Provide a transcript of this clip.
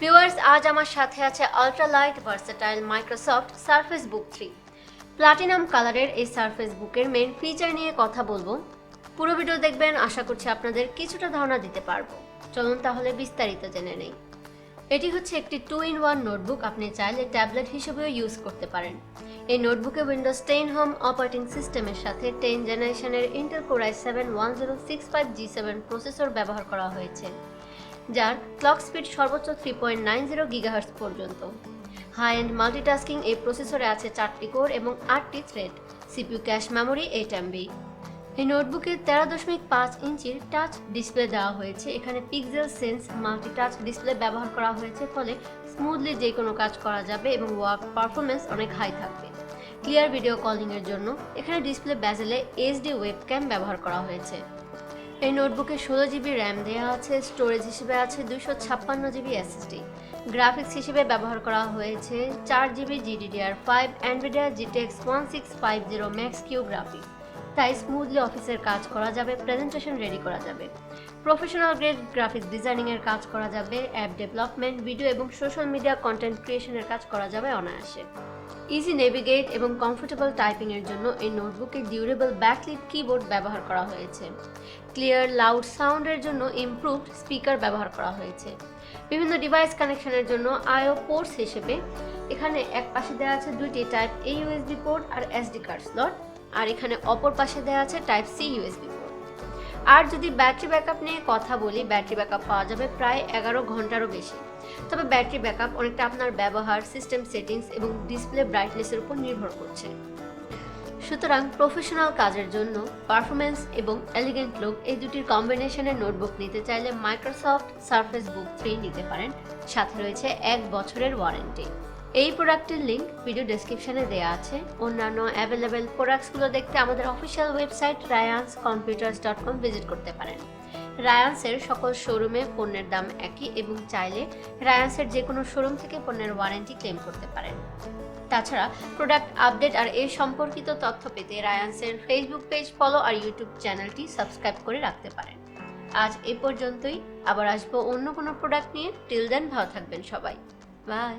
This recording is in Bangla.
ভিউয়ার্স, আজ আমার সাথে আছে ultra light versatile Microsoft Surface Book 3 platinum কালারের এই সারফেস বুকের মেইন ফিচার নিয়ে কথা বলবো। পুরো ভিডিও দেখবেন, আশা করছি আপনাদের কিছুটা ধারণা দিতে পারবো। চলুন তাহলে বিস্তারিত জেনে নেই। এটি হচ্ছে একটি 2-in-1 নোটবুক। আপনি চাইলে ট্যাবলেট হিসেবেও ইউজ করতে পারেন। এই নোটবুকে উইন্ডোজ 10 হোম অপারেটিং সিস্টেমের সাথে 10 জেনারেশনের Intel core i7 1065G7 processor ব্যবহার করা হয়েছে, যার ক্লক স্পিড সর্বোচ্চ 3.90 GHz পর্যন্ত। হাই এন্ড মাল্টিটাস্কিং এই প্রসেসরে আছে 4টি কোর এবং 8টি thread. CPU cache memory 8 MB। এই নোটবুকে 13.5 ইঞ্চির টাচ ডিসপ্লে দেওয়া হয়েছে। এখানে PixelSense মাল্টিটাচ ডিসপ্লে ব্যবহার করা হয়েছে, ফলে স্মুথলি যে কোনো কাজ করা যাবে এবং ওয়ার্ক পারফরমেন্স অনেক হাই থাকবে। ক্লিয়ার ভিডিও কলিং এর জন্য এখানে ডিসপ্লে বেজেলে HD ওয়েবক্যাম ব্যবহার করা হয়েছে। এই নোটবুকে 16 GB র্যাম দেওয়া আছে। স্টোরেজ হিসেবে আছে 256 GB SSD। গ্রাফিক্স হিসেবে ব্যবহার করা হয়েছে 4 GB GDDR5 Nvidia GTX 1650 Max-Q graphics. তাই স্মুথলি অফিসের কাজ করা যাবে, প্রেজেন্টেশন রেডি করা যাবে, প্রফেশনাল গ্রেড গ্রাফিক্স ডিজাইনিং এর কাজ করা যাবে, অ্যাপ ডেভেলপমেন্ট, ভিডিও এবং সোশ্যাল মিডিয়া কন্টেন্ট ক্রিয়েশনের কাজ করা যাবে অনায়াসে। ইজি নেভিগেট এবং কমফোর্টেবল টাইপিং এর জন্য এই নোটবুকে ডিউরেবল ব্যাকলিট কিবোর্ড ব্যবহার করা হয়েছে। ক্লিয়ার লাউড সাউন্ডের জন্য ইমপ্রুভড স্পিকার ব্যবহার করা হয়েছে। বিভিন্ন ডিভাইস কানেকশনের জন্য আইও পোর্টস হিসেবে এখানে এক পাশে দেওয়া আছে 2টি টাইপ A USB পোর্ট আর SD কার্ড স্লট, আর এখানে অপর পাশে দেওয়া আছে টাইপ C USB পোর্ট। আর যদি ব্যাটারি ব্যাকআপ নিয়ে কথা বলি, ব্যাটারি ব্যাকআপ পাওয়া যাবে প্রায় 11 ঘন্টারও বেশি। তবে ব্যাটারি ব্যাকআপ অনেকটা আপনার ব্যবহার, সিস্টেম সেটিংস এবং ডিসপ্লে ব্রাইটনেসের উপর নির্ভর করছে। সুতরাং প্রফেশনাল কাজের জন্য পারফরমেন্স এবং এলিগেন্ট লুক এই দুটির কম্বিনেশনের নোটবুক নিতে চাইলে মাইক্রোসফট সারফেস বুক 3 নিতে পারেন। সাথে রয়েছে 1 বছরের ওয়ারেন্টি। এই প্রোডাক্টের লিঙ্ক ভিডিও ডেসক্রিপশনে দেওয়া আছে। অন্যান্য অ্যাভেলেবেল প্রোডাক্টসগুলো দেখতে আমাদের অফিসিয়াল ওয়েবসাইট ryanscomputers.com ভিজিট করতে পারেন। রায়ান্সের সকল শোরুমে পণ্যের দাম একই এবং চাইলে রায়ান্সের যে কোনো শোরুম থেকে পণ্যের ওয়ারেন্টি ক্লেম করতে পারেন। তাছাড়া প্রোডাক্ট আপডেট আর এর সম্পর্কিত তথ্য পেতে রায়ান্সের ফেসবুক পেজ ফলো আর ইউটিউব চ্যানেলটি সাবস্ক্রাইব করে রাখতে পারেন। আজ এ পর্যন্তই। আবার আসবো অন্য কোনো প্রোডাক্ট নিয়ে। টিল দেন ভালো থাকবেন সবাই। বাই।